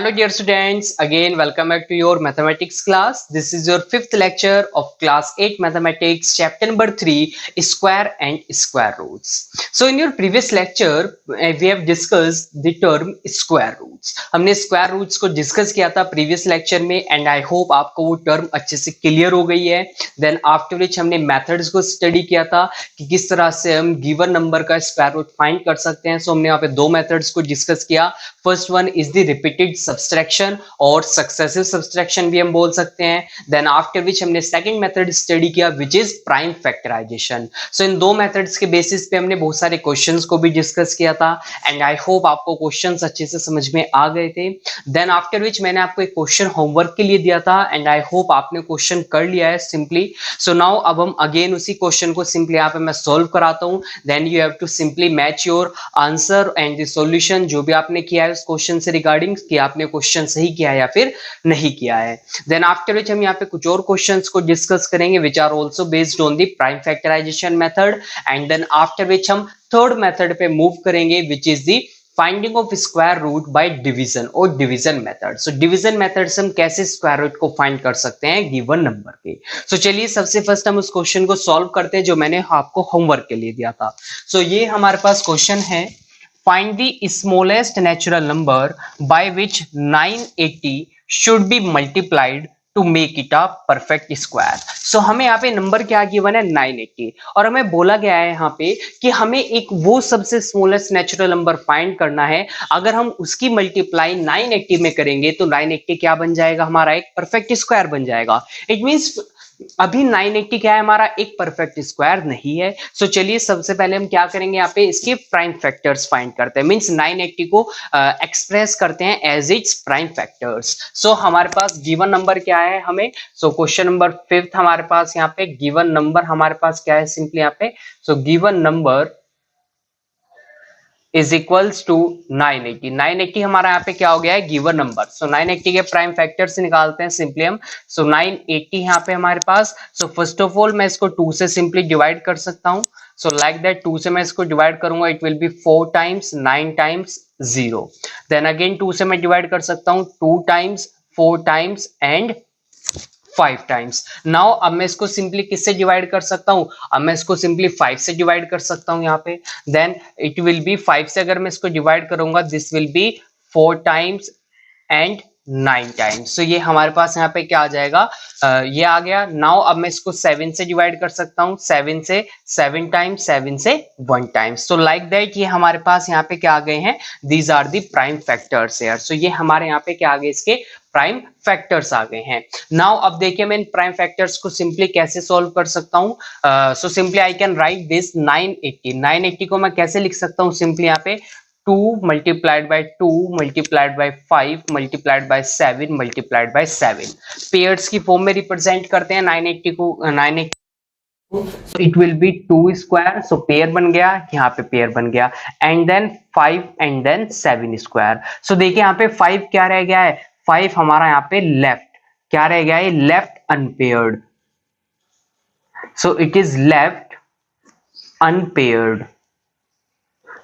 Hello dear students, again welcome back to your mathematics class. This is your fifth lecture of class 8 mathematics chapter number 3 square and square roots. So in your previous lecture we have discussed the term square roots. हमने square roots को discuss किया था previous lecture में and I hope आपको वो term अच्छे से clear हो गई है. Then after which हमने methods को study किया था कि किस तरह से हम given number का square root find कर सकते हैं. So हमने यहाँ पे दो methods को discuss किया. First one is the repeated subtraction और successive subtraction भी हम बोल सकते हैं. Then after which हमने second method study किया which is prime factorization. So इन दो methods के basis पे हमने बहुत सारे questions को भी discuss किया था and I hope आपको questions अच्छे से समझ में आ गए थे. Then after which मैंने आपको एक question homework के लिए दिया था and I hope आपने question कर लिया है simply. So now अब हम again उसी question को simply यहाँ पे मैं solve कराता हूँ. Then you have to simply match your answer and the solution जो भी आपने किया है उस क्वेश्चन से रिगार्डिंग कि आपने क्वेश्चन सही किया है या फिर नहीं किया है. देन आफ्टर विच हम यहाँ पे कुछ और क्वेश्चंस को डिस्कस करेंगे which are also based on the prime factorization method and then after which हम थर्ड मेथड पे मूव करेंगे which is the finding of square root by division और division method. So division method से हम कैसे square root को find कर सकते हैं गिवन नंबर के. सो चलिए सबसे फर्स्ट हम उस क्वेश्चन को सॉल्व करते हैं जो मैंने आपको होमवर्क के लिए दिया था. सो ये हमारे पास क्वेश्चन है. Find the smallest natural number by which 980 should be multiplied to make it a perfect square. So हमें यहाँ पे नंबर क्या गिवन है 980 और हमें बोला गया है यहाँ पे कि हमें एक वो सबसे स्मॉलेस्ट नेचुरल नंबर फाइंड करना है. अगर हम उसकी मल्टीप्लाई 980 में करेंगे तो 980 क्या बन जाएगा हमारा एक परफेक्ट स्क्वायर बन जाएगा. इट मींस अभी 980 क्या है हमारा एक परफेक्ट स्क्वायर नहीं है. सो चलिए सबसे पहले हम क्या करेंगे यहाँ पे इसके प्राइम फैक्टर्स फाइंड करते हैं. मींस 980 को एक्सप्रेस करते हैं एज इट्स प्राइम फैक्टर्स. सो हमारे पास गिवन नंबर क्या है हमें. सो क्वेश्चन नंबर 5 हमारे पास यहाँ पे गिवन नंबर हमारे पास क्या है सिंपली यहाँ पे. So given number is equals to 980. 980 हमारा यहाँ पे क्या हो गया है गिवन नंबर. सो 980 के प्राइम फैक्टर से निकालते हैं सिंपली हम. सो 980 यहाँ पे हमारे पास. सो फर्स्ट ऑफ ऑल मैं इसको 2 से सिंपली डिवाइड कर सकता हूँ. सो लाइक दैट 2 से मैं इसको डिवाइड करूंगा it will be 4 times 9 times 0. Then again 2 से मैं डिवाइड कर सकता हूँ 2 times 4 times and 5 times. Now अब मैं इसको सिंपली किससे डिवाइड कर सकता हूं. अब मैं इसको सिंपली 5 से डिवाइड कर सकता हूं यहाँ पे. देन इट विल बी 5 से अगर मैं इसको डिवाइड करूंगा this will be 4 times and 9 times. तो ये हमारे पास यहाँ पे क्या आ जाएगा ये आ गया. नाउ अब मैं इसको 7 से डिवाइड कर सकता हूँ. 7 से 7 टाइम्स 7 से 1 टाइम्स. तो लाइक दैट ये हमारे पास यहाँ पे क्या आ गए हैं these are the prime factors here. So ये हमारे यहाँ पे क्या आ गए इसके प्राइम फैक्टर्स आ गए हैं. नाउ अब देखिए मैं इन प्राइम फैक्टर्स को सिंपली कैसे सॉल्व कर सकता हूँ. So simply I can write this 980 को मैं कैसे लिख सकता हूँ सिंपली यहाँ पे 2 multiplied by 2 multiplied by 5 multiplied by 7 multiplied by 7 pairs की फॉर्म में रिप्रेजेंट करते हैं 980 को. 980 so it will be 2 square. so pair बन गया यहाँ पे पेयर बन गया and then 5 and then 7 square. so देखिए यहाँ पे 5 क्या रह गया है 5 हमारा यहाँ पे लेफ्ट क्या रह गया है left unpaired. so it is left unpaired.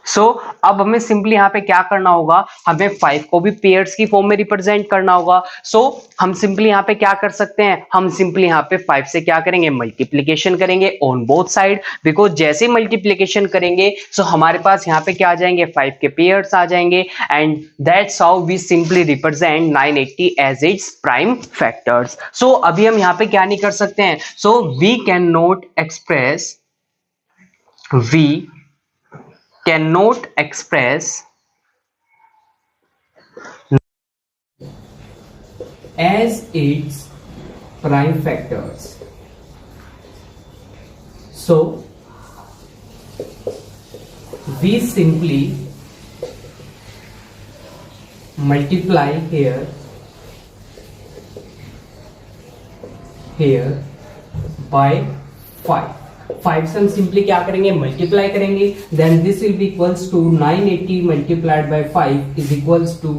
सो अब हमें सिंपली यहाँ पे क्या करना होगा हमें 5 को भी पेयर्स की फॉर्म में रिप्रेजेंट करना होगा. सो हम सिंपली यहाँ पे क्या कर सकते हैं हम सिंपली यहाँ पे 5 से क्या करेंगे मल्टीप्लीकेशन करेंगे ऑन बोथ साइड. बिकॉज जैसे मल्टीप्लीकेशन करेंगे सो हमारे पास यहाँ पे क्या आ जाएंगे 5 के पेयर्स आ जाएंगे and that's how we simply represent 980 as it's prime factors. So अभी हम यहाँ पे क्या नहीं कर सकते हैं. So we can not express cannot express as its prime factors. So we simply multiply here by 5. 5 से हम सिंपली क्या करेंगे मल्टीप्लाई करेंगे. Then this will be equals to 980 multiplied by 5 is equals to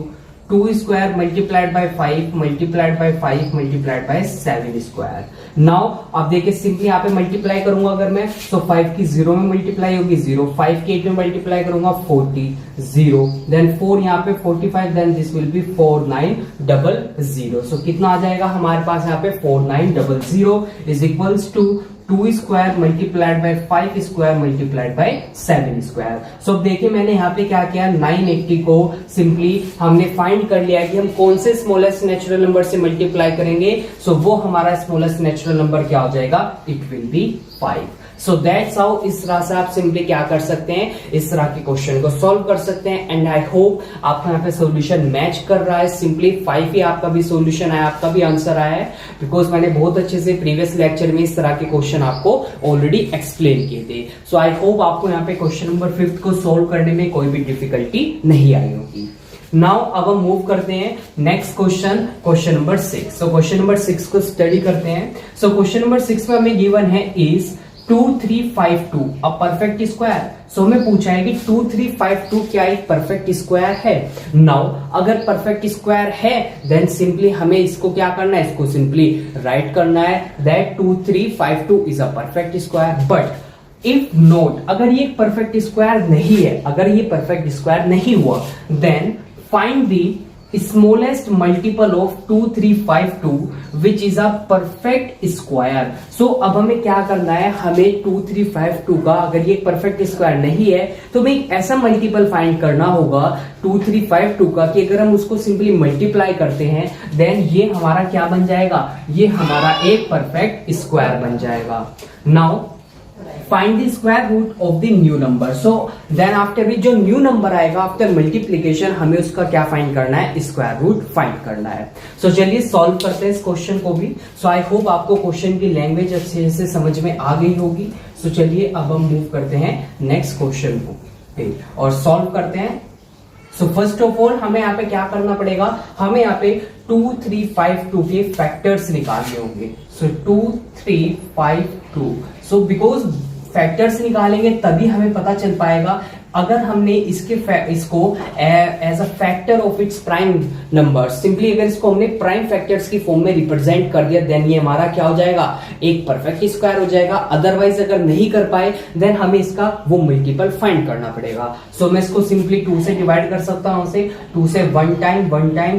2 square multiplied by 5 multiplied by 5 multiplied by 7 square. Now अब देखिए simply यहाँ पे multiply करूंगा अगर मैं, तो 5 की 0 में मल्टीप्लाई होगी 0, 5 की 8 में मल्टीप्लाई करूंगा 40 0, देन 4 यहाँ पे 45, then this will be 4900। So कितना आ जाएगा हमारे पास यहाँ पे 4900 is equals to 2 square multiplied by 5 square multiplied by 7 square. So अब देखिए मैंने यहाँ पे क्या किया, 980 को सिंपली हमने फाइंड कर लिया कि हम कौन से स्मॉलेस्ट नेचुरल नंबर से मल्टीप्लाई करेंगे। सो वो हमारा स्मॉलेस्ट नेचुरल नंबर क्या हो जाएगा, it will B 5। So that's how, इस तरह से आप सिंपली क्या कर सकते हैं, इस तरह के क्वेश्चन को सॉल्व कर सकते हैं। एंड आई होप आपका यहाँ पे सॉल्यूशन मैच कर रहा है। सिंपली 5 ही आपका भी सॉल्यूशन आया, आपका भी आंसर आया है, बिकॉज मैंने बहुत अच्छे से प्रीवियस लेक्चर में इस तरह के क्वेश्चन आपको ऑलरेडी एक्सप्लेन किए थे। सो आई होप आपको यहाँ पे क्वेश्चन नंबर 5 को सोल्व करने में कोई भी डिफिकल्टी नहीं आई होगी। नाउ अब हम मूव करते हैं next question, question number 6। So question number 6 को स्टडी करते हैं। सो क्वेश्चन नंबर 6 में हमें गिवन है इज 2352 अ परफेक्ट स्क्वायर। सो हमें पूछा है कि 2352 क्या एक परफेक्ट स्क्वायर है। नाउ अगर परफेक्ट स्क्वायर है देन सिंपली हमें इसको क्या करना है, इसको सिंपली राइट करना है that 2352 is a perfect square. But if not, अगर ये परफेक्ट स्क्वायर नहीं है, अगर ये परफेक्ट स्क्वायर नहीं हुआ, then find the smallest multiple of 2352 which is a perfect square. So अब हमें क्या करना है, हमें 2352 का अगर ये परफेक्ट स्क्वायर नहीं है तो हमें एक ऐसा मल्टीपल फाइंड करना होगा 2352 का कि अगर हम उसको सिंपली मल्टीप्लाई करते हैं देन ये हमारा क्या बन जाएगा, ये हमारा एक परफेक्ट स्क्वायर बन जाएगा। Now find the square root of the new number. So then after भी जो न्यू नंबर आएगा आफ्टर मल्टीप्लीकेशन हमें उसका क्या फाइंड करना है, स्क्वायर रूट फाइंड करना है। सो चलिए सॉल्व करते हैं इस क्वेश्चन को भी। सो आई होप आपको क्वेश्चन की लैंग्वेज अच्छे से समझ में आ गई होगी। सो चलिए अब हम मूव करते हैं नेक्स्ट क्वेश्चन को और सॉल्व करते हैं। सो फर्स्ट ऑफ ऑल हमें यहाँ पे क्या करना पड़ेगा, हमें यहाँ पे 2352 के फैक्टर्स निकालने होंगे। सो 2352, सो बिकॉज फैक्टर्स निकालेंगे तभी हमें पता चल पाएगा। अगर हमने इसको as a factor of its prime number, simply अगर इसको हमने प्राइम फैक्टर्स की फॉर्म में रिप्रेजेंट कर दिया देन ये हमारा क्या हो जाएगा, एक परफेक्ट स्क्वायर हो जाएगा। अदरवाइज अगर नहीं कर पाए देन हमें इसका वो मल्टीपल फाइंड करना पड़ेगा। सो मैं इसको सिंपली 2 से डिवाइड कर सकता हूं, से 2 से 1 time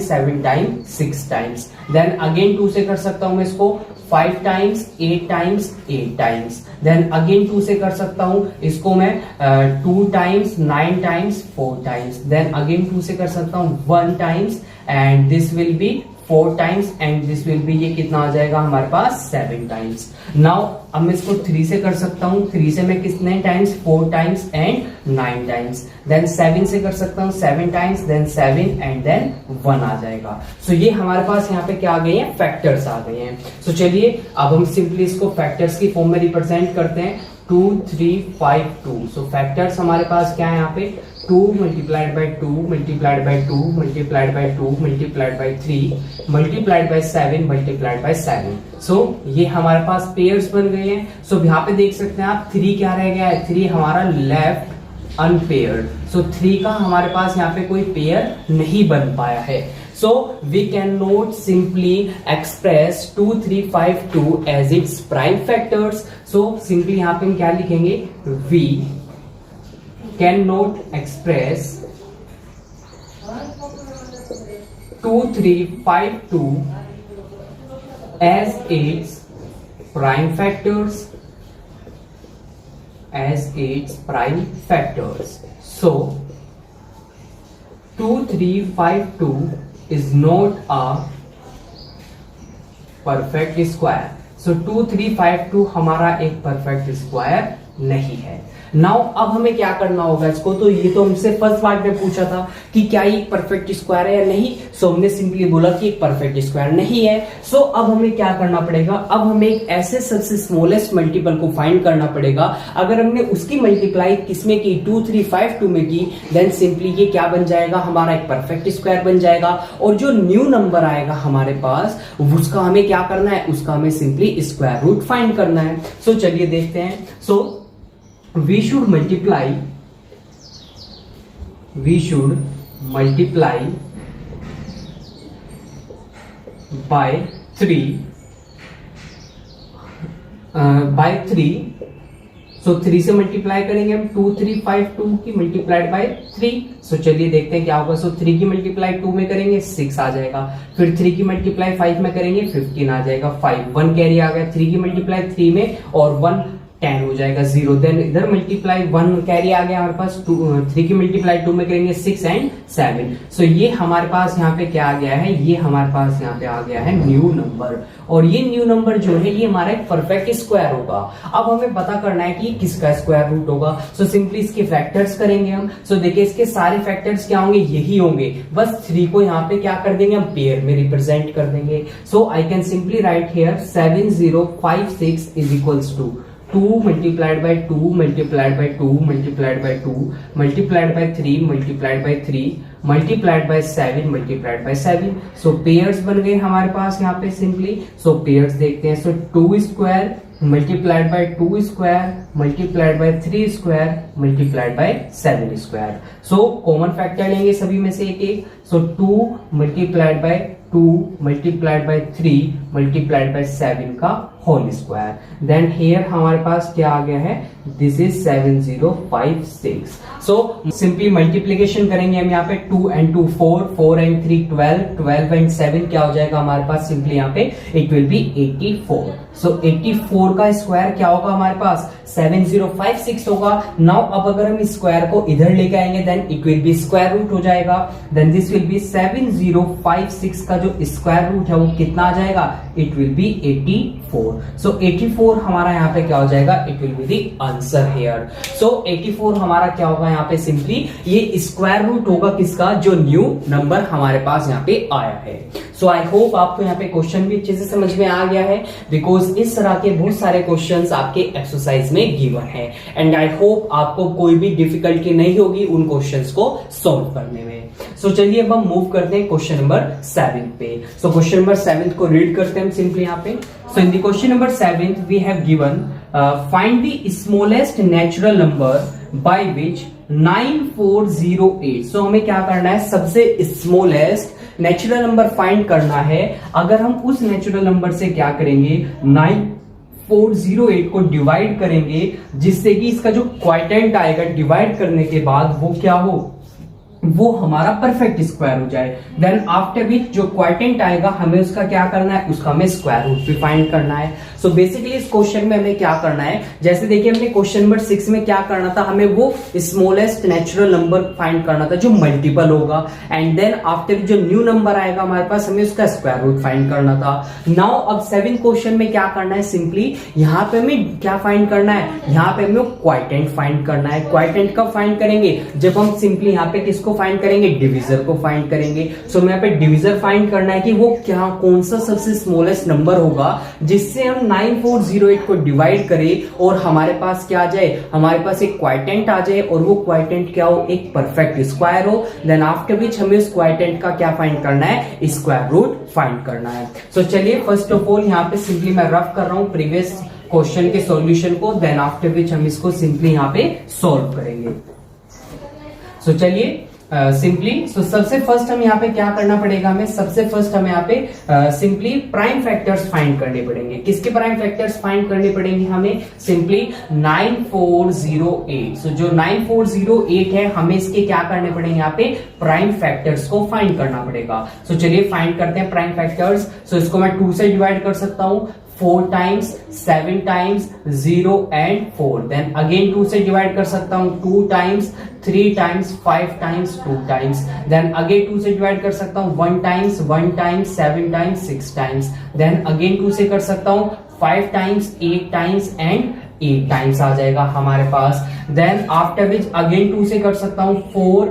7 time 6 times, then again 2 से कर सकता हूं मैं इसको 5 टाइम्स 8 टाइम्स, देन अगेन 2 से कर सकता हूं इसको मैं 2 times 9 times 4 times, then again 2 से कर सकता हूं 1 times and this will be 4 times and this will be, ये कितना आ जाएगा हमारे पास 7 टाइम्स। नाउ अब मैं इसको 3 से कर सकता हूं, 3 से मैं कितने times 4 times and 9 times, then 7 से कर सकता हूं 7 टाइम्स, देन 7 एंड देन 1 आ जाएगा। सो ये हमारे पास यहाँ पे क्या आ गए हैं, फैक्टर्स आ गए हैं। सो चलिए अब हम सिंपली इसको फैक्टर्स की फॉर्म में रिप्रेजेंट करते हैं 2352। सो फैक्टर्स हमारे पास क्या है यहाँ पे, 2 multiplied by 2 multiplied by 2 multiplied by 2 multiplied by 3 multiplied by 7 multiplied by 7। सो ये हमारे पास पेयर्स बन गए हैं। सो यहाँ पे देख सकते हैं आप 3 क्या रह गया है, 3 हमारा लेफ्ट अनपेयर्ड। सो 3 का हमारे पास यहाँ पे कोई पेयर नहीं बन पाया है। So we cannot simply express 2352 as its prime factors. So simply यहाँ पे हम क्या लिखेंगे, we cannot express 2352 as its prime factors, as its prime factors. So 2352 is not a perfect square. So 2352 हमारा एक परफेक्ट स्क्वायर नहीं है। Now अब हमें क्या करना होगा इसको, तो ये तो हमसे फर्स्ट पार्ट में पूछा था कि क्या ये परफेक्ट स्क्वायर है या नहीं। सो हमने सिंपली बोला कि एक परफेक्ट स्क्वायर नहीं है। सो अब हमें क्या करना पड़ेगा, अब हमें एक ऐसे सबसे स्मॉलेस्ट मल्टीपल को फाइंड करना पड़ेगा। अगर हमने उसकी मल्टीप्लाई किसमें की, 2352 में की, देन सिंपली ये क्या बन जाएगा, हमारा एक परफेक्ट स्क्वायर बन जाएगा। और जो न्यू नंबर आएगा हमारे पास उसका हमें क्या करना है, उसका हमें सिंपली स्क्वायर रूट फाइंड करना है। सो चलिए देखते हैं। सो we should multiply bye 3 so 3 से मल्टीप्लाई करेंगे हम 2352 की मल्टीप्लाइड बाय 3। सो चलिए देखते हैं क्या होगा। सो 3 की मल्टीप्लाई 2 में करेंगे 6 आ जाएगा, फिर 3 की मल्टीप्लाई 5 में करेंगे 15 आ जाएगा, 5 1 कैरी आ गया 3 की मल्टीप्लाई 3 में और 1 10 हो जाएगा 0। देन इधर मल्टीप्लाई 1 कैरी आ गया हमारे पास 3 की मल्टीप्लाई 2 में करेंगे 6 एंड 7। सो ये हमारे पास यहाँ पे क्या आ गया है, ये हमारे पास यहाँ पे आ गया है न्यू नंबर। और ये न्यू नंबर जो है ये हमारा एक परफेक्ट स्क्वायर होगा। अब हमें पता करना है कि किसका स्क्वायर रूट होगा। सो सिंपली इसके फैक्टर्स करेंगे हम। सो देखिए इसके सारे फैक्टर्स क्या होंगे, यही होंगे, बस 3 को यहाँ पे क्या कर देंगे हम पेयर में रिप्रेजेंट कर देंगे। So I can simply write here 7056 is equals to 2 multiplied by 2 multiplied by 2 multiplied by 2 multiplied by 3 multiplied by 3 multiplied by 7 multiplied by 7। So pairs बन गए हमारे पास यहाँ पे सिंपली। सो पेयर्स देखते हैं। So 2 square multiplied by 2 square multiplied by 3 square multiplied by 7 square। So common factor लेंगे सभी में से एक एक। सो 2 multiplied by 2 multiplied by 3 multiplied by 7 का होल स्क्वायर। देन हियर हमारे पास क्या आ गया है, this is 7056। So simply multiplication करेंगे हम यहाँ पे 2 and 2 4, 4 and 3 12, 12 and 7 क्या हो जाएगा हमारे पास सिंपली यहाँ पे इट विल बी 84। सो 84 का स्क्वायर क्या होगा हमारे पास 7056 होगा। नाउ अब अगर हम स्क्वायर को इधर लेके आएंगे then it will be square root हो जाएगा। देन दिस विल बी 7056 का जो स्क्वायर रूट है वो कितना आ जाएगा, इट विल बी 84। सो 84 हमारा यहाँ पे क्या हो जाएगा, it will be the answer here. So 84 हमारा क्या होगा यहाँ पे सिंपली ये स्क्वायर रूट होगा किसका, जो न्यू नंबर हमारे पास यहाँ पे आया है। सो आई होप आपको यहाँ पे क्वेश्चन भी अच्छे से समझ में आ गया है, बिकॉज इस तरह के बहुत सारे क्वेश्चंस आपके एक्सरसाइज में गिवन है एंड आई होप आपको कोई भी डिफिकल्टी नहीं होगी उन क्वेश्चंस को सॉल्व करने में। सो चलिए अब हम मूव करते हैं क्वेश्चन नंबर 7 पे। सो क्वेश्चन नंबर 7 को रीड करते हैं हम सिंपली यहाँ पे। So in the question number 7 we have given find the smallest natural number by which 9408। So हमें क्या करना है, सबसे स्मॉलेस्ट नेचुरल नंबर फाइंड करना है। अगर हम उस नेचुरल नंबर से क्या करेंगे 9408 को डिवाइड करेंगे, जिससे कि इसका जो क्वाइटेंट आएगा डिवाइड करने के बाद वो क्या हो, वो हमारा परफेक्ट स्क्वायर हो जाए। देन आफ्टर विच जो क्वाइटेंट आएगा हमें उसका क्या करना है, उसका हमें स्क्वायर रूट भी फाइंड करना है। सो बेसिकली इस क्वेश्चन में हमें क्या करना है, जैसे देखिए हमने क्वेश्चन नंबर 6 में क्या करना था, हमें वो स्मॉलेस्ट नेचुरल नंबर फाइंड करना था जो मल्टीपल होगा एंड देन आफ्टर जो न्यू नंबर आएगा हमारे पास हमें उसका स्क्वायर रूट फाइंड करना था। नाउ अब 7 क्वेश्चन में क्या करना है, सिंपली यहाँ पे हमें क्या फाइंड करना है, यहाँ पे हमें क्वाइटेंट फाइंड करना है। क्वाइटेंट कब फाइंड करेंगे, जब हम सिंपली यहाँ पे किसको फाइंड करेंगे, डिविजर को फाइंड करेंगे। सो यहाँ पे डिविजर फाइंड करना है कि वो क्या कौन सा सबसे स्मॉलेस्ट नंबर होगा जिससे हम 9408 को डिवाइड करें और हमारे पास क्या आ जाए, हमारे पास एक क्वाइटेंट आ जाए और वो क्वाइटेंट क्या हो, एक परफेक्ट स्क्वायर हो। देन आफ्टर विच हमें उस क्वाइटेंट का क्या फाइंड करना है, स्क्वायर रूट फाइंड करना है। सो चलिए फर्स्ट ऑफ ऑल यहाँ पे सिंपली मैं रफ कर रहा हूँ प्रीवियस क्वेश्चन के सॉल्यूशन को, देन आफ्टर विच हम इसको सिंपली यहाँ पे सॉल्व करेंगे। सो चलिए सिंपली सबसे फर्स्ट हम यहाँ पे क्या करना पड़ेगा, हमें सबसे फर्स्ट हमें यहाँ पे सिंपली प्राइम फैक्टर्स फाइंड करने पड़ेंगे। किसके प्राइम फैक्टर्स फाइंड करने पड़ेंगे, हमें सिंपली 9408। सो जो 9408 है हमें इसके क्या करने पड़ेंगे, यहाँ पे प्राइम फैक्टर्स को फाइंड करना पड़ेगा। सो चलिए फाइंड करते हैं प्राइम फैक्टर्स। सो इसको मैं 2 से डिवाइड कर सकता हूँ, 4 times, 7 times, 0 and 4। Then again 2 से डिवाइड कर सकता हूँ 2 times, 3 times, 5 times, 2 times। Then again 2 से डिवाइड कर सकता हूँ 1 times, 1 times, 7 times, 6 times। Then again 2 से कर सकता हूँ 5 times, 8 times and 8 टाइम्स आ जाएगा हमारे पास। देन आफ्टर विच अगेन 2 से कर सकता हूँ 4,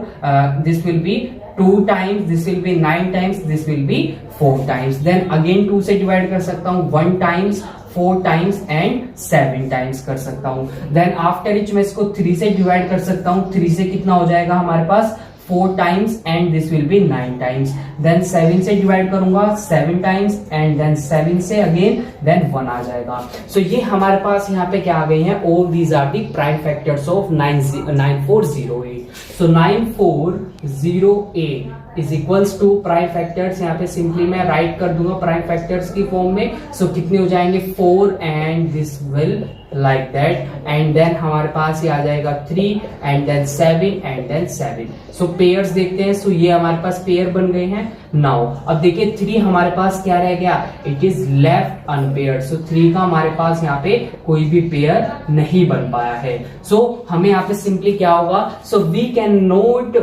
this will B 2 times, this will be 9 times, this will be 4 times। Then again 2 से डिवाइड कर सकता हूँ 1 times, 4 times and 7 times कर सकता हूँ। Then after which मैं इसको 3 से डिवाइड कर सकता हूँ, 3 से कितना हो जाएगा हमारे पास 4 times and this will be 9 times। Then 7 से डिवाइड करूंगा 7 times and then 7 से again then 1 आ जाएगा। So ये हमारे पास यहाँ पे क्या आ गई है, all these are the prime factors of 9408। So 9408 is equals to prime factors, यहाँ पे सिंपली मैं राइट कर दूंगा प्राइम फैक्टर्स की फॉर्म में। सो कितने हो जाएंगे 4 and this will like that, and then हमारे पास ये आ जाएगा 3 and then 7 and then 7। So pairs देखते हैं। सो ये हमारे पास पेयर बन गए हैं। नाउ अब देखिए 3 हमारे पास क्या रह गया, इट इज लेफ्ट अनपेयर्ड। सो 3 का हमारे पास यहाँ पे कोई भी पेयर नहीं बन पाया है। सो हमें यहाँ पे सिंपली क्या होगा, so we can not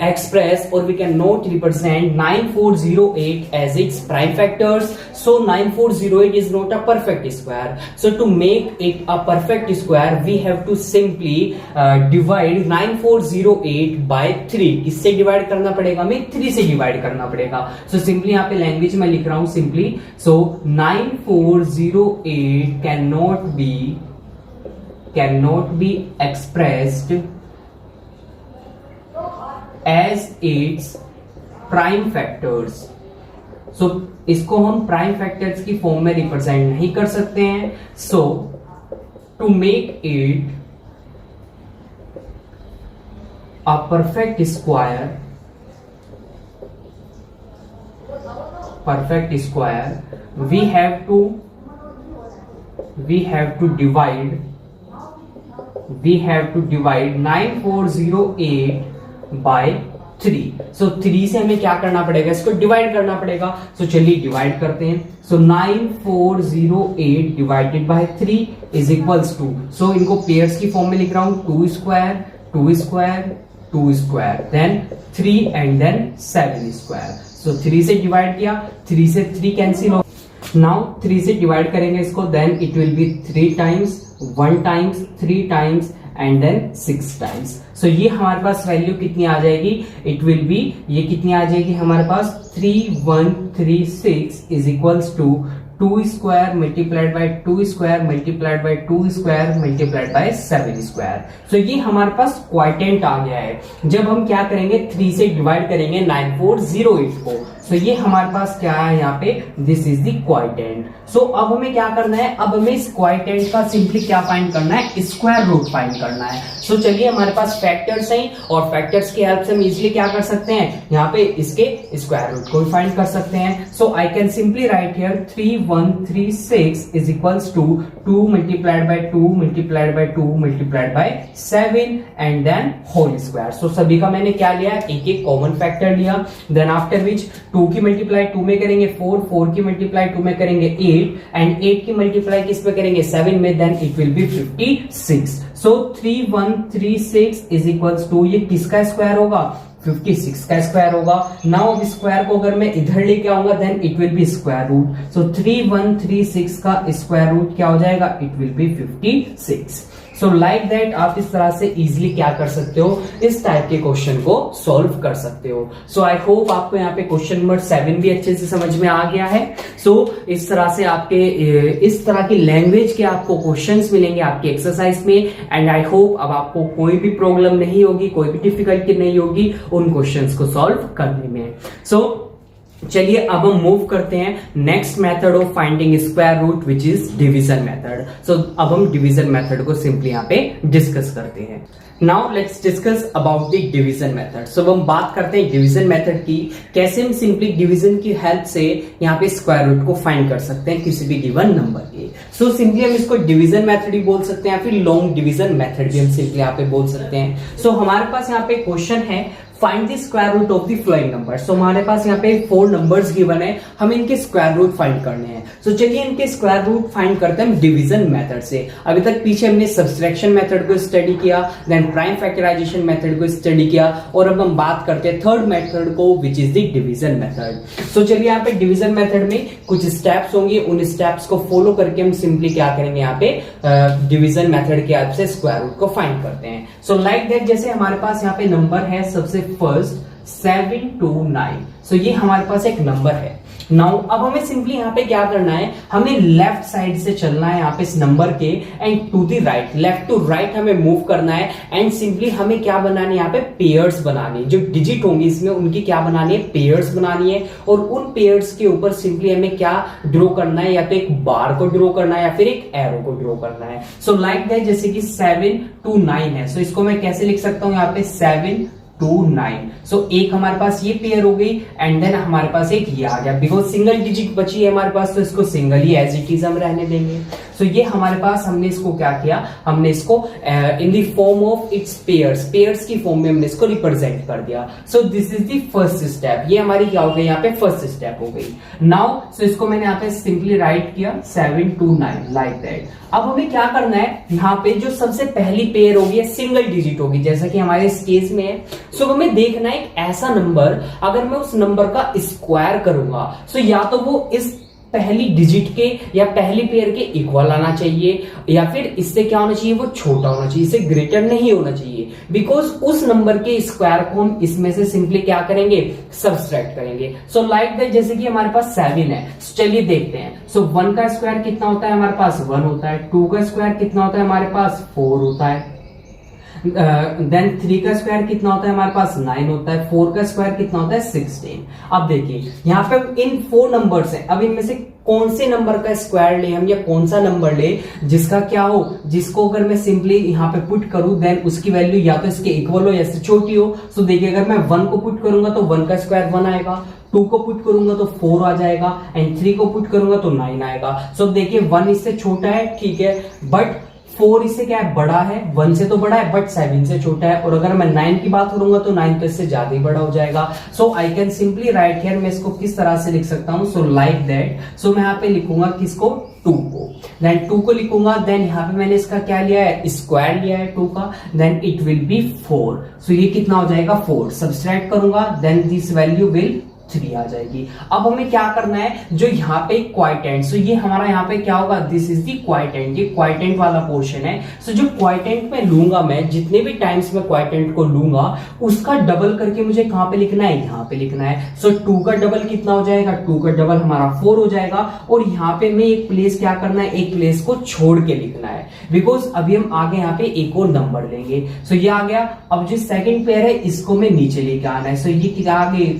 express or we can not represent 9408 as its prime factors. So 9408 is not a perfect square. So to make it a perfect square we have to simply divide 9408 by 3. किससे divide करना पड़ेगा, हमें 3 से divide करना पड़ेगा। So simply यहाँ पे language में लिख रहा हूं simply. So 9408 cannot be expressed as its prime factors. So इसको हम प्राइम फैक्टर्स की फॉर्म में रिप्रेजेंट नहीं कर सकते हैं। So to make it a perfect square we have to divide 9408 by 3। So 3 से हमें क्या करना पड़ेगा, इसको डिवाइड करना पड़ेगा। सो चलिए डिवाइड करते हैं। So 9408 divided by 3 is equals to, so इनको पेयर्स की फॉर्म में लिख रहा हूं, 2 square 2 square 2 square then 3 and then 7 square. So 3 से डिवाइड किया, 3 से 3 कैंसिल हो। नाउ 3 से डिवाइड करेंगे इसको, then it will be 3 times 1 times 3 times and then 6 times. So ये हमारे पास वैल्यू कितनी आ जाएगी, इट विल बी, ये कितनी आ जाएगी हमारे पास 3136 is equals to 2 square multiplied by 2 square multiplied by 2 square multiplied by 7 square. So ये हमारे पास क्वाइटेंट आ गया है। जब हम क्या करेंगे, 3 से डिवाइड करेंगे 9408 को। सो ये हमारे पास क्या है यहाँ पे, दिस इज द क्वाइटेंट। सो अब हमें क्या करना है, अब हमें इस क्वाइटेंट का सिंपली क्या फाइंड करना है, स्क्वायर रूट फाइंड करना है। सो चलिए हमारे पास फैक्टर्स हैं और फैक्टर्स की हेल्प से हम इजीली क्या कर सकते हैं, यहाँ पे इसके स्क्वायर रूट को फाइंड कर सकते हैं। So I can simply write here 3136 is equals to 2 multiplied by 2 multiplied by 2 multiplied by 7 and then whole square. So सभी का मैंने क्या लिया, एक एक कॉमन फैक्टर लिया। देन आफ्टर विच 2 की मल्टीप्लाई 2 में करेंगे 4, 4 की मल्टीप्लाई 2 में करेंगे 8 एंड 8 की मल्टीप्लाई किस पे करेंगे 7 में, then it will be 56। So 3136 is equals to, ये किसका स्क्वायर होगा, 56 का स्क्वायर होगा। नाउ अब स्क्वायर को अगर मैं इधर लेके आऊंगा then it will be square root. So 3136 का स्क्वायर रूट क्या हो जाएगा, it will be 56। So like that आप इस तरह से इजीली क्या कर सकते हो, इस टाइप के क्वेश्चन को सॉल्व कर सकते हो। सो आई होप आपको यहाँ पे क्वेश्चन नंबर 7 भी अच्छे से समझ में आ गया है। सो इस तरह से आपके इस तरह की लैंग्वेज के आपको क्वेश्चंस मिलेंगे आपकी एक्सरसाइज में, एंड आई होप अब आपको कोई भी प्रॉब्लम नहीं होगी, कोई भी डिफिकल्टी नहीं होगी उन क्वेश्चंस को सॉल्व करने में। सो चलिए अब हम मूव करते हैं next method of finding square root which is division method. So अब हम डिवीजन मेथड को सिंपली यहाँ पे डिस्कस करते हैं। Now let's discuss about the division method. So हम बात करते हैं डिवीजन मेथड की, कैसे हम सिंपली डिवीजन की हेल्प से यहाँ पे स्क्वायर रूट को फाइंड कर सकते हैं किसी भी गिवन नंबर के। सो सिंपली हम इसको डिवीजन मेथड ही बोल सकते हैं या फिर लॉन्ग डिवीजन मेथड भी हम सिंपली यहाँ पे बोल सकते हैं। सो हमारे पास यहाँ पे क्वेश्चन है, find the square root of the following number. So हमारे पास यहाँ पे 4 नंबर्स गिवन है, हमें इनके स्क्वायर रूट फाइंड करने हैं। सो चलिए इनके स्क्वायर रूट फाइंड करते हैं डिवीजन मेथड से। अभी तक पीछे हमने सब्सट्रैक्शन मेथड को स्टडी किया, देन प्राइम फैक्टराइजेशन मेथड को स्टडी किया, और अब हम बात करते हैं थर्ड मेथड को which is the division method. So चलिए यहाँ पे डिवीजन मेथड में कुछ स्टेप्स होंगे, उन स्टेप्स को फॉलो करके हम सिंपली क्या करेंगे, यहाँ पे डिवीजन मेथड की हेल्प से स्क्वायर रूट को फाइंड करते हैं। सो लाइक दैट जैसे हमारे पास यहाँ पे नंबर है सबसे फर्स्ट 729। सो ये हमारे पास एक नंबर है। नाउ अब हमें सिंपली यहाँ पे क्या करना है, हमें लेफ्ट साइड से चलना है यहाँ पे इस नंबर के, and to the right, left to right हमें मूव करना है, एंड सिंपली हमें क्या बनानी है, यहाँ पे पेयर्स बनानी है। जो डिजिट होंगी इसमें उनकी क्या बनानी है, पेयर्स बनानी है, और उन पेयर्स के ऊपर सिंपली हमें क्या ड्रॉ करना है, या तो एक बार को ड्रॉ करना है या फिर एक एरो को ड्रॉ करना है। सो लाइक दैट जैसे कि 7 to 9 है, सो इसको मैं कैसे लिख सकता हूँ, यहाँ पे 7 9। सो एक हमारे पास ये पेयर हो गई एंड देन हमारे पास एक ये आ गया, बिकॉज सिंगल डिजिट बची है हमारे पास तो इसको सिंगल ही एज इट इज हम रहने देंगे। सो ये हमारे पास हमने इसको क्या किया, हमने इसको in the form of its pairs की फॉर्म में हमने इसको रिप्रेजेंट कर दिया। So this is the first step, ये हमारी क्या हो गई यहाँ पे फर्स्ट स्टेप हो गई। नाउ सो इसको मैंने यहाँ पे सिंपली राइट किया 7 to 9 लाइक दैट। अब हमें क्या करना है, यहाँ पे जो सबसे पहली पेयर होगी सिंगल डिजिट होगी जैसा कि हमारे इस केस में है। सो हमें देखना है एक ऐसा नंबर, अगर मैं उस नंबर का स्क्वायर करूंगा सो या तो वो इस पहली डिजिट के या पहली पेयर के इक्वल आना चाहिए, या फिर इससे क्या होना चाहिए, वो छोटा होना चाहिए, इससे ग्रेटर नहीं होना चाहिए, बिकॉज उस नंबर के स्क्वायर को हम इसमें से सिंपली क्या करेंगे, सब्सट्रैक्ट करेंगे। सो लाइक दैट, जैसे कि हमारे पास 7 है, चलिए देखते हैं। सो 1 का स्क्वायर कितना होता है हमारे पास, 1 होता है। 2 का स्क्वायर कितना होता है हमारे पास, 4 होता है। देन 3 का स्क्वायर कितना होता है हमारे पास, 9 होता है। 4 का स्क्वायर कितना होता है, 16। अब देखिए यहाँ पे इन 4 नंबर्स हैं, अब इनमें से कौन से नंबर का स्क्वायर ले हम, या कौन सा नंबर ले जिसका क्या हो, जिसको अगर मैं सिंपली यहाँ पे पुट करूं देन उसकी वैल्यू या तो इसके इक्वल हो या इससे छोटी हो। सो देखिए अगर मैं 1 को पुट करूंगा तो 1 का स्क्वायर 1 आएगा, 2 को पुट करूंगा तो 4 आ जाएगा, एंड 3 को पुट करूंगा तो 9 आएगा। सो देखिए 1 इससे छोटा है, ठीक है, बट 4 इससे क्या है, बड़ा है, 1 से तो बड़ा है बट 7 से छोटा है। और अगर मैं 9 की बात करूंगा तो 9 तो इससे ज्यादा ही बड़ा हो जाएगा। So I can simply write here, मैं इसको किस तरह से लिख सकता हूं, सो लाइक दैट। सो मैं यहाँ पे लिखूंगा किसको, 2 को, देन 2 को लिखूंगा, देन यहाँ पे मैंने इसका क्या लिया है, स्क्वायर लिया है 2 का, देन इट विल बी 4। सो ये कितना हो जाएगा, 4। सब्सट्रैक्ट करूंगा देन दिस वैल्यू विल 3 आ जाएगी। अब हमें क्या करना है, जो यहाँ पे क्वाइटेंट, सो ये हमारा यहाँ पे क्या होगा, दिस इज दी क्वाइटेंट, ये क्वाइटेंट वाला पोर्शन है। सो जो क्वाइटेंट में लूंगा, मैं जितने भी टाइम्स में क्वाइटेंट को लूंगा उसका डबल करके मुझे कहां पे लिखना है, यहाँ पे लिखना है। सो 2 का डबल कितना हो जाएगा, 2 का डबल हमारा 4 हो जाएगा। और यहाँ पे मैं एक प्लेस क्या करना है, एक प्लेस को छोड़ के लिखना है, बिकॉज अभी हम आगे यहाँ पे एक और नंबर लेंगे। सो ये आ गया। अब जो सेकंड पेयर है इसको मैं नीचे लेके आना है। सो ये क्या आ गई,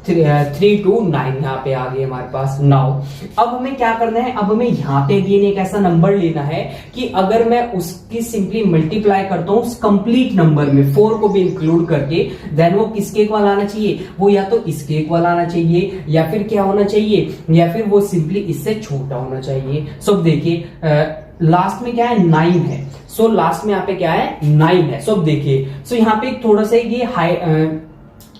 3 to 9 यहाँ पे आ गए हमारे पास। नाउ अब हमें क्या करना है, अब हमें यहाँ पे भी एक ऐसा नंबर लेना है कि अगर मैं उसकी सिंपली मल्टीप्लाई करता हूँ उस कंप्लीट नंबर में 4 को भी इंक्लूड करके, देन वो किसके इक्वल आना चाहिए, वो या तो इसके इक्वल आना चाहिए, या फिर क्या होना चाहिए, या फिर वो सिंपली इससे छोटा होना चाहिए। सो देखिए लास्ट में क्या है, 9 है। सो लास्ट में यहाँ पे क्या है, 9 है। सो देखिए, सो यहाँ पे थोड़ा सा ये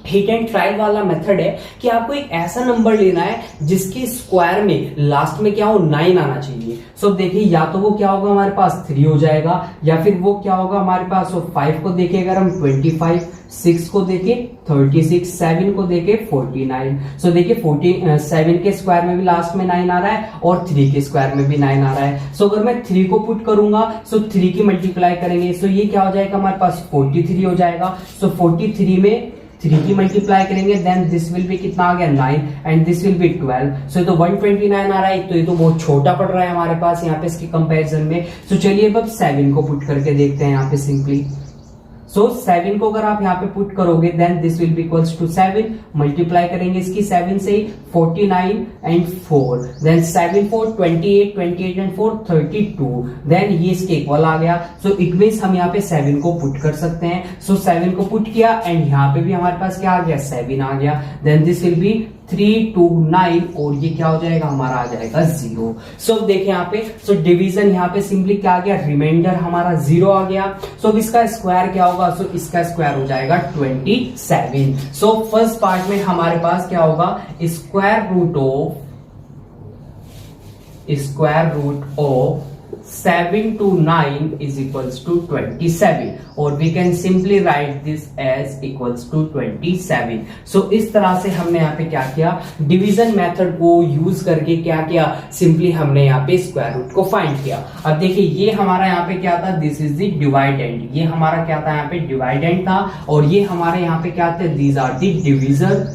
हिट एंड ट्रायल वाला मेथड है कि आपको एक ऐसा नंबर लेना है जिसके स्क्वायर में लास्ट में क्या हो, 9 आना चाहिए। सो देखिए या तो वो क्या होगा हमारे पास 3 हो जाएगा, या फिर वो क्या होगा हमारे पास, 5 को देखे अगर हम 25, 6 को देखे 36, 7 को देखे 49। सो देखिए 7 के स्क्वायर में भी लास्ट में 9 आ रहा है और 3 के स्क्वायर में भी 9 आ रहा है। सो अगर मैं 3 को पुट करूंगा, सो 3 की मल्टीप्लाई करेंगे, सो ये क्या हो जाएगा हमारे पास 43 हो जाएगा। सो 43 में 3 की मल्टीप्लाई करेंगे, देन दिस विल बी कितना आ गया, 9, एंड दिस विल बी 12। सो तो 129 आ रहा है, तो ये तो बहुत छोटा पड़ रहा है हमारे पास यहाँ पे इसके कंपैरिजन में। सो चलिए अब 7 को पुट करके देखते हैं यहाँ पे सिंपली। सो 7 को अगर आप यहाँ पे पुट करोगे then this will be equals to 7, multiply करेंगे इसकी 7 से 49 एंड 4, देन 7 4 28, 28 एंड 4 32, देन ये इसके इक्वल आ गया। सो इट मींस हम यहाँ पे 7 को पुट कर सकते हैं। सो 7 को पुट किया एंड यहाँ पे भी हमारे पास क्या आ गया, 7 आ गया, then this will be 3 to 9, और ये क्या हो जाएगा हमारा आ जाएगा 0। सो देखिए यहाँ पे, सो डिवीजन यहाँ पे सिंपली क्या आ गया, रिमाइंडर हमारा 0 आ गया। सो इसका स्क्वायर क्या होगा, सो इसका स्क्वायर हो जाएगा 27। सो फर्स्ट पार्ट में हमारे पास क्या होगा, square root of 7 to 9 is equals to 27, और we can simply write this as equals to 27। so इस तरह से हमने यहाँ पे क्या किया, डिवीजन मेथड को यूज करके क्या किया, सिंपली हमने यहाँ पे स्क्वायर रूट को फाइंड किया। अब देखिए ये हमारा यहाँ पे क्या था, दिस इज द डिवाइडेंड, ये हमारा क्या था यहाँ पे डिवाइडेंड था, और ये हमारे यहाँ पे क्या थे, these are the division,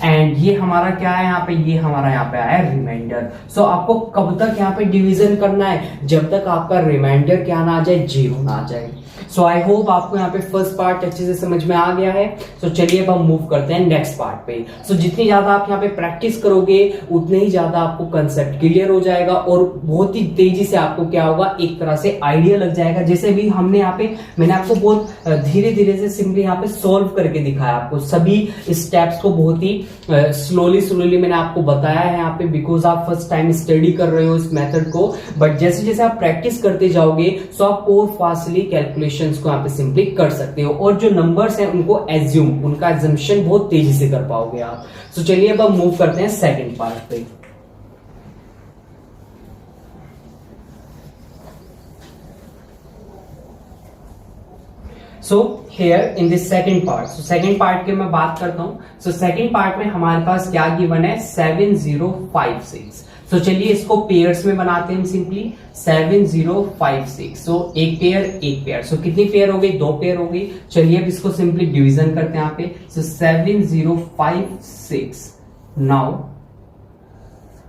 and ये हमारा क्या है यहाँ पे, ये हमारा यहाँ पे आया रिमाइंडर। सो आपको कब तक यहाँ पे डिवीजन करना है, जब तक आपका रिमाइंडर क्या ना आ जाए, 0 ना आ जाए। सो आई होप आपको यहाँ पे फर्स्ट पार्ट अच्छे से समझ में आ गया है। सो चलिए अब हम मूव करते हैं नेक्स्ट पार्ट पे। सो जितनी ज्यादा आप यहाँ पे प्रैक्टिस करोगे उतने ही ज्यादा आपको कंसेप्ट क्लियर हो जाएगा और बहुत ही तेजी से आपको क्या होगा, एक तरह से आइडिया लग जाएगा। जैसे भी हमने यहाँ पे, मैंने आपको बहुत धीरे धीरे से सिंपली यहाँ पे सॉल्व करके दिखाया, आपको सभी स्टेप्स को बहुत ही स्लोली मैंने आपको बताया है यहाँ पे, बिकॉज आप फर्स्ट टाइम स्टडी कर रहे हो इस मेथड को। बट जैसे जैसे आप प्रैक्टिस करते जाओगे सो आप और फास्टली कैलकुलेशंस को यहाँ पे सिंपली कर सकते हो और जो नंबर्स हैं उनको एज्यूम, उनका एजम्पशन बहुत तेजी से कर पाओगे आप। सो चलिए अब हम मूव करते हैं सेकंड पार्ट पे। So here in this second part, so second part की मैं बात करता हूं। सो सेकेंड पार्ट में हमारे पास क्या गिवन है, 7056। सो चलिए इसको पेयर्स में बनाते हैं सिंपली, 7056। सो एक पेयर, सो कितनी पेयर हो गई, 2 पेयर हो गई। चलिए अब इसको सिंपली डिवीजन करते हैं यहाँ पे। सो 7056 नाउ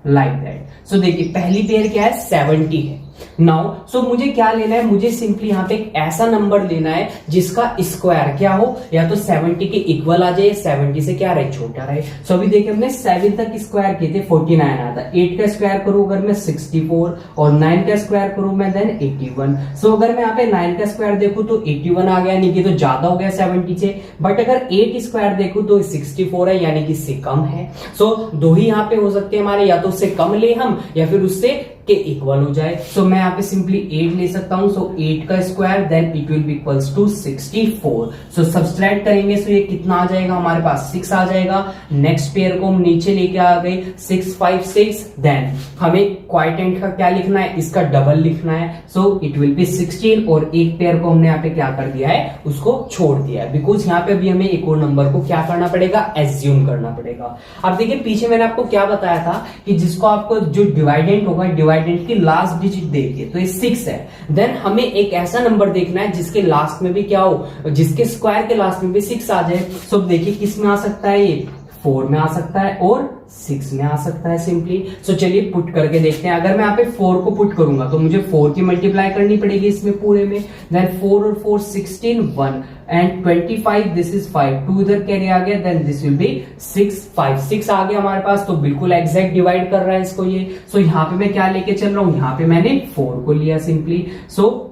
लाइक दैट। सो देखिए पहली पेयर क्या है, 70 है। नाउ सो मुझे क्या लेना है, मुझे सिंपली यहाँ पे एक ऐसा नंबर लेना है जिसका स्क्वायर क्या हो, या तो 70 के इक्वल आ जाए, 70 से क्या रहे, छोटा रहे। सो अभी देखिए हमने 7 तक स्क्वायर किए थे, 49 आया था। 8 का स्क्वायर करूं अगर मैं 64 और 9 का स्क्वायर करूं मैं देन 81। सो अगर मैं यहाँ पे 9 का स्क्वायर देखूं तो 81 आ गया, यानी कि तो ज्यादा हो गया 70 से। बट अगर 8 स्क्वायर देखूं तो 64 है, यानी कि इससे कम है। सो दो ही यहाँ पे हो सकते हैं हमारे, या तो उससे कम ले हम या फिर उससे के इक्वल हो जाए। सो मैं यहाँ पे सिंपली 8 ले सकता हूं। सो 8 का square then it will be equals to 64। So subtract करेंगे सो ये कितना आ जाएगा हमारे पास, 6 आ जाएगा। नेक्स्ट पेयर को हम नीचे लेके आ गए 656। देन हमें क्वाइटेंट का क्या लिखना है, इसका डबल लिखना है। सो इट विल बी 16 और एक पेयर को हमने यहाँ पे क्या कर दिया है, उसको छोड़ दिया है, बिकॉज यहाँ पे भी हमें एक और नंबर को क्या करना पड़ेगा, एज्यूम करना पड़ेगा। अब देखिए पीछे मैंने आपको क्या बताया था कि जिसको आपको जो डिवाइडेंट होगा, डिवाइडेंट की लास्ट डिजिट देखिए तो ये 6 है। देन हमें एक ऐसा नंबर देखना है जिसके लास्ट में भी क्या हो, जिसके स्क्वायर के लास्ट में भी 6 आ जाए। सो देखिए किस में आ सकता है, ये 4 में आ सकता है और 6 में आ सकता है सिंपली। सो चलिए पुट करके देखते हैं। अगर मैं यहाँ पे 4 को पुट करूंगा तो मुझे 4 की मल्टीप्लाई करनी पड़ेगी इसमें पूरे में। देन 4 और 4 16 1 एंड 25 दिस इज 5, 2 इधर कैरी आ गया, देन दिस विल बी 6 5 6 आ गया हमारे पास। तो बिल्कुल एग्जैक्ट डिवाइड कर रहा है इसको ये। सो यहाँ पे मैं क्या लेके चल रहा हूँ, यहाँ पे मैंने 4 को लिया सिंपली। सो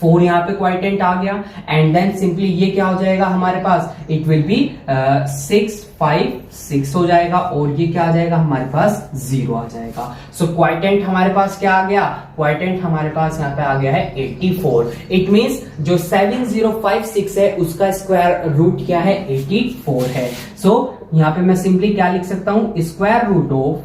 4 यहाँ पे क्वाइटेंट आ गया एंड देन सिंपली ये क्या हो जाएगा हमारे पास, इट विल बी 6 5 6 हो जाएगा और ये क्या आ जाएगा हमारे पास, 0 आ जाएगा। सो क्वाइटेंट हमारे पास क्या आ गया, क्वाइटेंट हमारे पास यहाँ पे आ गया है 84। इट मींस जो 7056 है उसका स्क्वायर रूट क्या है, 84 है। सो यहाँ पे मैं सिंपली क्या लिख सकता हूं, square root of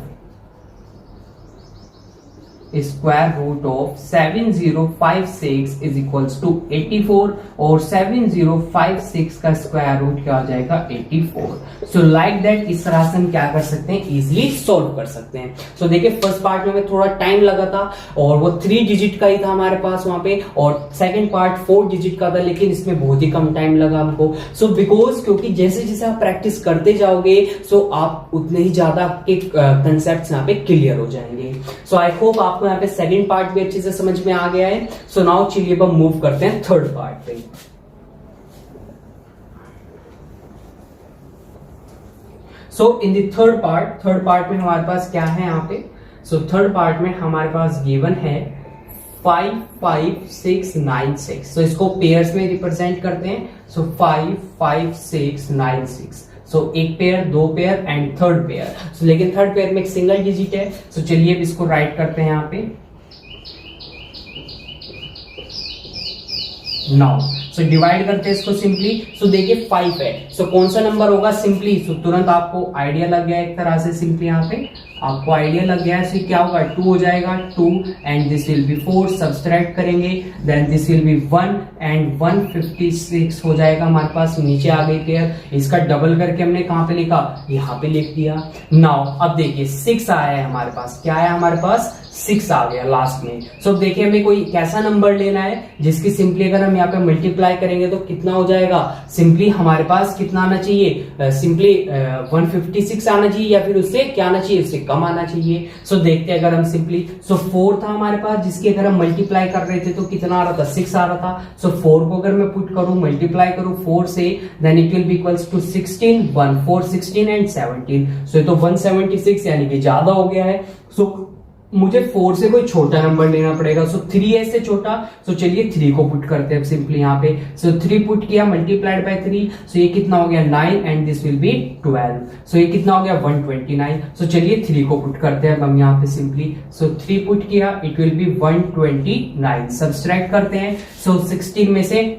7056 is equals to 84 और 7056 का स्क्वायर रूट क्या हो जाएगा, 84। सो लाइक दैट इस तरह से हम क्या कर सकते हैं, इजिली सोल्व कर सकते हैं। सो देखिए फर्स्ट पार्ट में थोड़ा टाइम लगा था और वो 3 डिजिट का ही था हमारे पास वहां पे, और सेकंड पार्ट 4 डिजिट का था, लेकिन इसमें बहुत ही कम टाइम लगा हमको। सो बिकॉज क्योंकि जैसे जैसे आप प्रैक्टिस करते जाओगे सो आप उतने ही ज्यादा आपके कंसेप्ट यहाँ पे क्लियर हो जाएंगे। सो आई होप आपको यहाँ पे सेकंड पार्ट भी अच्छे से समझ में आ गया है। सो नाउ चलिए अब मूव करते हैं थर्ड पार्ट पे। So in the third part में हमारे पास क्या है यहाँ पे, सो थर्ड पार्ट में हमारे पास गिवन है 5 5 6 9 6। सो इसको पेयर्स में रिप्रेजेंट करते हैं। सो 5 5 6 9 6। सो एक pair, 2 pair and third pair. So लेकिन थर्ड पेयर में एक सिंगल डिजिट है। सो चलिए अब इसको राइट करते हैं यहाँ पे। नाउ सो डिवाइड करते हैं इसको सिंपली। सो देखिए 5 है, सो कौन सा नंबर होगा सिंपली, सो तुरंत आपको आइडिया लग गया एक तरह से, सिंपली यहाँ पे आपको आइडिया लग गया है। सो क्या होगा, 2 हो जाएगा, 2 and this will be 4, subtract करेंगे then this will be 1 and 156 हो जाएगा हमारे पास। नीचे आ गई पेयर, इसका डबल करके हमने कहां पे लिखा, यहाँ पे लिख दिया। नाउ अब देखिए 6 आया है हमारे पास, क्या आया हमारे पास, 6 आ गया लास्ट में। सो देखिए हमें कोई कैसा नंबर लेना है जिसकी सिंपली अगर हम यहाँ पे मल्टीप्लाई मल्टीप्लाई करेंगे तो कितना हो जाएगा, सिंपली हमारे पास कितना आना चाहिए, सिंपली 156 आना चाहिए या फिर उससे क्या आना चाहिए, उससे कम आना चाहिए। सो देखते हैं अगर हम सिंपली, सो 4 था हमारे पास जिसके अगर हम मल्टीप्लाई कर रहे थे तो कितना आ रहा था, 6 आ रहा था। सो 4 को अगर मैं पुट करूं, मल्टीप्लाई करूं 4 से, then it will be equals to 16, 1 4 16 and 17। So ये तो 176 यानी कि ज्यादा हो गया है। सो मुझे 4 से कोई छोटा नंबर लेना पड़ेगा। सो 3 है इससे छोटा। सो चलिए 3 को पुट करते हैं सिंपली यहाँ पे। सो 3 पुट किया, मल्टीप्लाइड बाय 3। सो ये कितना हो गया, 9 एंड दिस विल बी 12। सो ये कितना हो गया, 129। सो चलिए 3 को पुट करते हैं अब हम यहाँ पे सिंपली। सो 3 पुट किया, इट विल बी 129। सब्सट्रैक्ट करते हैं। सो 16 में से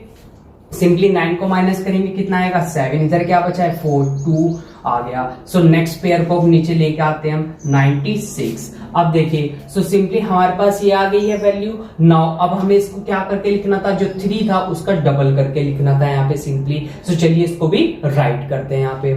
सिंपली 9 को माइनस करेंगे, कितना आएगा 7। इधर क्या बचा है 4, 2 आ गया। सो नेक्स्ट पेयर को अब नीचे लेके आते हैं हम 96। अब देखिए, सो सिंपली हमारे पास ये आ गई है वैल्यू। नाउ अब हमें इसको क्या करके लिखना था, जो 3 था उसका डबल करके लिखना था यहाँ पे सिंपली। सो चलिए इसको भी राइट करते हैं यहाँ पे।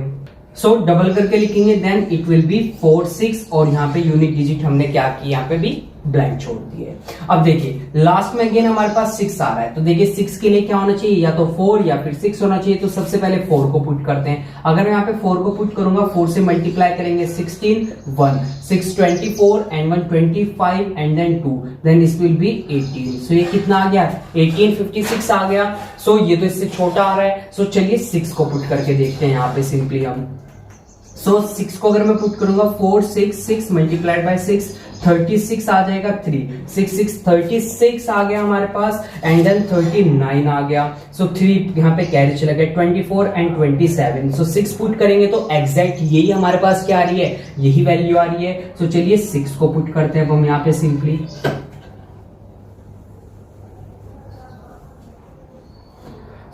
सो डबल करके लिखेंगे, देन इट विल बी 4 6 और यहाँ पे यूनिट डिजिट हमने क्या की, यहाँ पे भी ब्लैंक छोड़ दिए। अब देखिए लास्ट में अगेन हमारे पास 6 आ रहा है, तो देखिए 6 के लिए क्या होना चाहिए, या तो 4 या फिर 6 होना चाहिए। तो सबसे पहले 4 को पुट करते हैं। अगर मैं यहाँ पे 4 को पुट करूंगा, 4 से मल्टीप्लाई करेंगे 16, 1 6 24 and 1 25 and then 2, then this will be 18। So ये कितना आ गया, 1856 आ गया। सो ये तो इससे छोटा आ रहा है। सो चलिए 6 को पुट करके देखते हैं यहाँ पे सिंपली हम। सो 6 को अगर मैं पुट करूंगा, 4 6 6 मल्टीप्लाइड बाय 6, 36 आ जाएगा। 3 6 6 36 आ गया हमारे पास एंड देन 39 आ गया। सो 3 यहाँ पे कैरी चला गया, 24 एंड 27। सो 6 पुट करेंगे तो एग्जैक्ट यही हमारे पास क्या आ रही है, यही वैल्यू आ रही है। सो चलिए 6 को पुट करते हैं अब हम यहाँ पे सिंपली।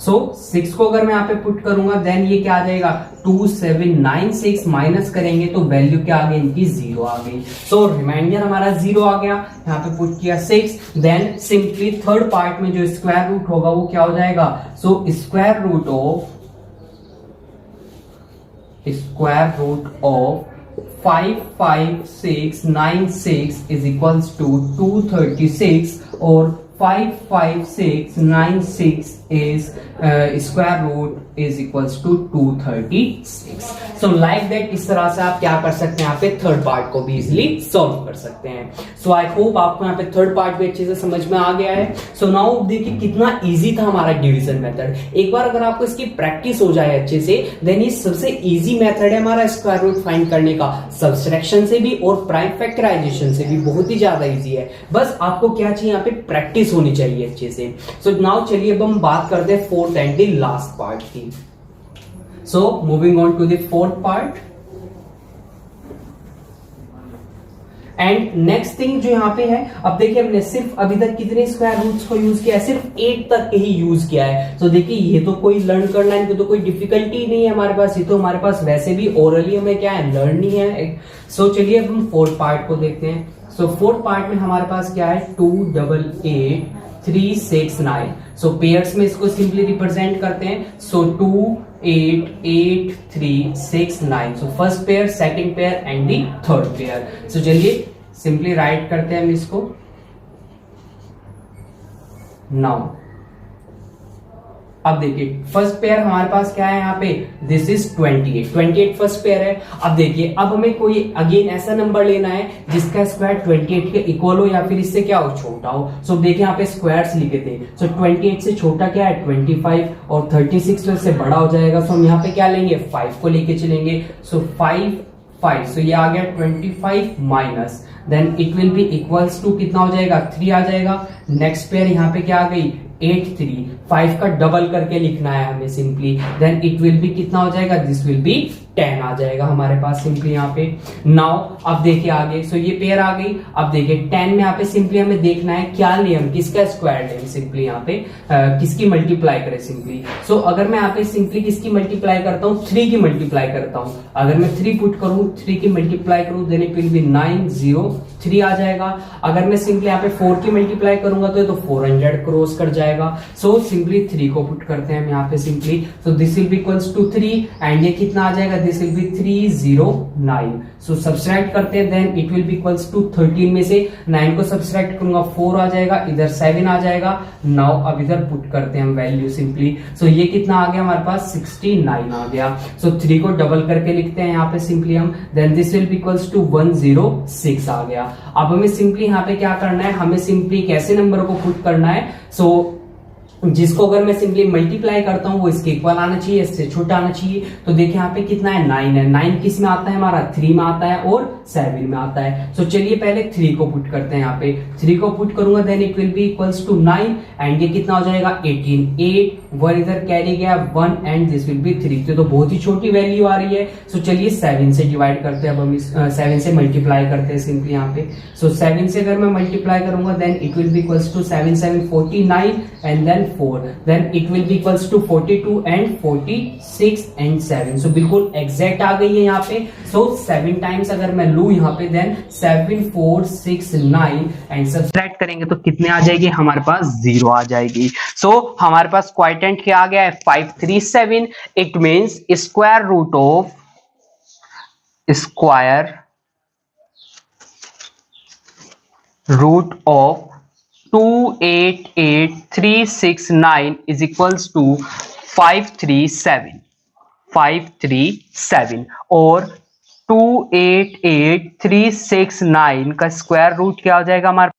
सो 6 को अगर मैं यहाँ पे पुट करूंगा, देन ये क्या आ जाएगा, 2796 माइनस करेंगे तो वैल्यू क्या आ गई इनकी, 0 आ गई। सो रिमाइंडर हमारा 0 आ गया। यहाँ पे पुट किया 6, देन सिंपली थर्ड पार्ट में जो स्क्वायर रूट होगा वो क्या हो जाएगा। So square root of 55696 is equals to 236 और 55696 is square root is equals to 236. So like that, इस तरह से आप क्या कर सकते हैं, यहाँ पे थर्ड पार्ट को भी इजिली सॉल्व कर सकते हैं। सो आई होप आपको यहाँ पे थर्ड पार्ट भी अच्छे से समझ में आ गया है। सो नाउ देखिए कितना इजी था हमारा डिवीजन मेथड। एक बार अगर आपको इसकी प्रैक्टिस हो जाए अच्छे से, देन ये सबसे इजी मेथड है हमारा स्क्वायर रूट फाइंड करने का। सब्सट्रैक्शन से भी और प्राइम फैक्टराइजेशन से भी बहुत ही ज्यादा इजी है। बस आपको क्या चाहिए, यहाँ पे प्रैक्टिस होनी चाहिए अच्छे से। सो नाउ चलिए अब हम बात करते हैं fourth and the last part की। So moving on to the fourth part and next thing जो यहाँ पे है, अब देखिए हमने सिर्फ अभी तक कितने स्क्वायर रूट्स को यूज किया है, सिर्फ 8 तक ही यूज किया है। तो देखिए ये तो कोई लर्न करना है, तो कोई डिफिकल्टी नहीं है हमारे पास, ये तो हमारे पास वैसे भी ओरली हमें क्या है, लर्न ही है। सो चलिए अब हम फोर्थ पार्ट को देखते हैं। सो फोर्थ पार्ट में हमारे पास क्या है, 2 8 8 3 6 9। सो पेयर्स में इसको सिंपली रिप्रेजेंट करते हैं। So 2 8 8 3 6 9। So first pair, second pair and the third pair. So चलिए सिंपली राइट करते हैं हम इसको। नाउ अब देखिए फर्स्ट पेयर हमारे पास क्या है यहाँ पे, दिस इज 28 फर्स्ट पेयर है। अब देखिए अब हमें कोई अगेन ऐसा नंबर लेना है जिसका स्क्वायर 28 के इक्वल हो या फिर इससे क्या हो, छोटा हो। सो देखिए यहाँ पे स्क्वायर्स लिखे थे। सो 28 से छोटा क्या है, 25 और 36 तो इससे बड़ा हो जाएगा। सो हम यहाँ पे क्या लेंगे, 5 को लेके चलेंगे। सो 5 सो ये आ गया 25 minus, then it will be equals to कितना हो जाएगा, 3 आ जाएगा। नेक्स्ट पेयर यहाँ पे क्या आ गई, 8 3 5 का डबल करके लिखना है हमें simply, then it will be कितना हो जाएगा, दिस विल बी 10 आ जाएगा हमारे पास सिंपली यहाँ पे। नाउ अब देखिए आगे, सो ये पेयर आ गई। अब देखिए 10 में यहाँ पे सिंपली हमें देखना है क्या ले, हम किसका स्क्वायर लें सिंपली यहाँ पे, किसकी मल्टीप्लाई करें सिंपली। सो अगर मैं यहाँ पे सिंपली किसकी मल्टीप्लाई करता हूँ, 3 की मल्टीप्लाई करता हूँ। अगर मैं 3 पुट करूँ, 3 की मल्टीप्लाई करूँ, देन इट विल बी 9 0 3 आ जाएगा। अगर मैं सिंपली यहाँ पे 4 की मल्टीप्लाई करूंगा तो 400 क्रॉस कर जाएगा। सो सिंपली 3 को पुट करते हैं हम यहाँ पे simply. So this will be equals to 3 and ये कितना आ जाएगा, this will be 309। So subtract करते हैं, then it will be equals to 13 में से 9 को सब्सट्रैक्ट करूंगा 4 आ जाएगा, इधर 7 आ जाएगा। नाउ अब इधर पुट करते हैं हम वैल्यू सिंपली। सो ये कितना आ गया हमारे पास 69 आ गया। सो 3 को डबल करके लिखते हैं यहाँ पे सिंपली हम, then this will be equals to 106 आ गया। अब हमें सिंपली यहाँ पे क्या करना है, हमें सिंपली कैसे नंबर को पुट करना है। सो जिसको अगर मैं सिंपली मल्टीप्लाई करता हूं वो इसके इक्वल आना चाहिए, इससे छोटा आना चाहिए। तो देखिए यहाँ पे कितना है 9 है। 9 किस में आता है हमारा 3 में आता है और 7 में आता है। सो चलिए पहले 3 को पुट करते हैं यहाँ पे। 3 को पुट करूंगा then it will be equals to 9 and ये कितना हो जाएगा 18। 8 1 इधर कैरी गया 1 एंड दिस विल बी 3। तो बहुत ही छोटी वैल्यू आ रही है। सो चलिए 7 से डिवाइड करते हैं। अब हम 7 से मल्टीप्लाई करते हैं सिंपली यहाँ पे। सो 7 से अगर मैं मल्टीप्लाई करूंगा then it will be equals to 7 7 49 and then 4, then it will be equals to 42 and 46 and 7। so बिल्कुल एग्जैक्ट आ गई है यहाँ पे। so 7 टाइम्स अगर मैं लू यहाँ पे देन 7 4 6 9 एंड सब्ट्रैक्ट करेंगे तो कितने आ जाएगी हमारे पास 0 आ जाएगी। so हमारे पास क्वाइटेंट क्या आ गया है 537। It means square root of 288369 is equals to 537 और 288369 का स्क्वायर रूट क्या हो जाएगा हमारे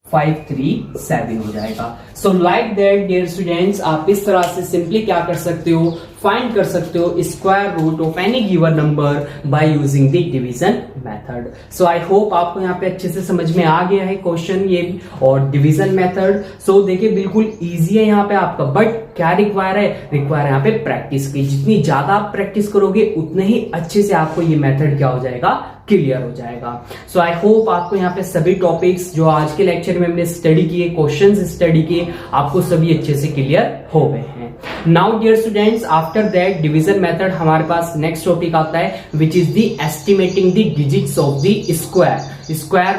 537 हो जाएगा। So like that dear students, आप इस तरह से सिंपली क्या कर सकते हो, फाइंड कर सकते हो square root of any given number by using the division method. So I hope आपको यहाँ पे अच्छे से समझ में आ गया है क्वेश्चन ये और डिवीजन मेथड। सो देखिए बिल्कुल इजी है यहाँ पे आपका, बट क्या रिक्वायर है, रिक्वायर है यहाँ पे प्रैक्टिस की। जितनी ज्यादा आप प्रैक्टिस करोगे उतने ही अच्छे से आपको ये मेथड क्या हो जाएगा, क्लियर हो जाएगा। सो आई होप आपको यहाँ पे सभी टॉपिक्स जो आज के लेक्चर में हमने स्टडी किए, क्वेश्चंस स्टडी किए, आपको सभी अच्छे से क्लियर हो गए हैं। Now dear students, after that division method हमारे पास नेक्स्ट टॉपिक आता है which is the estimating the digits of the square. Square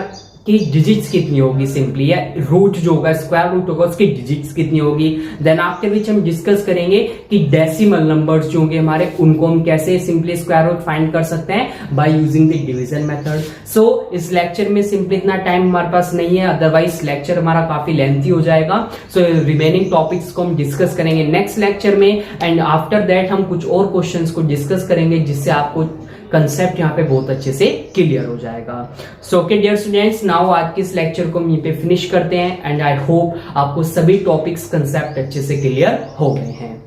की डिजिट्स कितनी होगी सिंपली, या रूट जो होगा स्क्वायर रूट होगा उसकी डिजिट्स कितनी होगी। देन आफ्टर विच हम डिस्कस करेंगे कि डेसिमल नंबर्स जो होंगे हमारे उनको हम कैसे सिंपली स्क्वायर रूट फाइंड कर सकते हैं by using the division method. So इस लेक्चर में सिंपली इतना टाइम हमारे पास नहीं है, अदरवाइज लेक्चर हमारा काफी लेंथी हो जाएगा। सो रिमेनिंग टॉपिक्स को हम डिस्कस करेंगे नेक्स्ट लेक्चर में एंड आफ्टर दैट हम कुछ और क्वेश्चंस को डिस्कस करेंगे जिससे आपको कंसेप्ट यहाँ पे बहुत अच्छे से क्लियर हो जाएगा। So okay dear students, now आज के इस लेक्चर को हम यहीं पे फिनिश करते हैं एंड आई होप आपको सभी टॉपिक्स कंसेप्ट अच्छे से क्लियर हो गए हैं।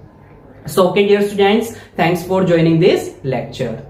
So okay dear students, thanks for joining this lecture.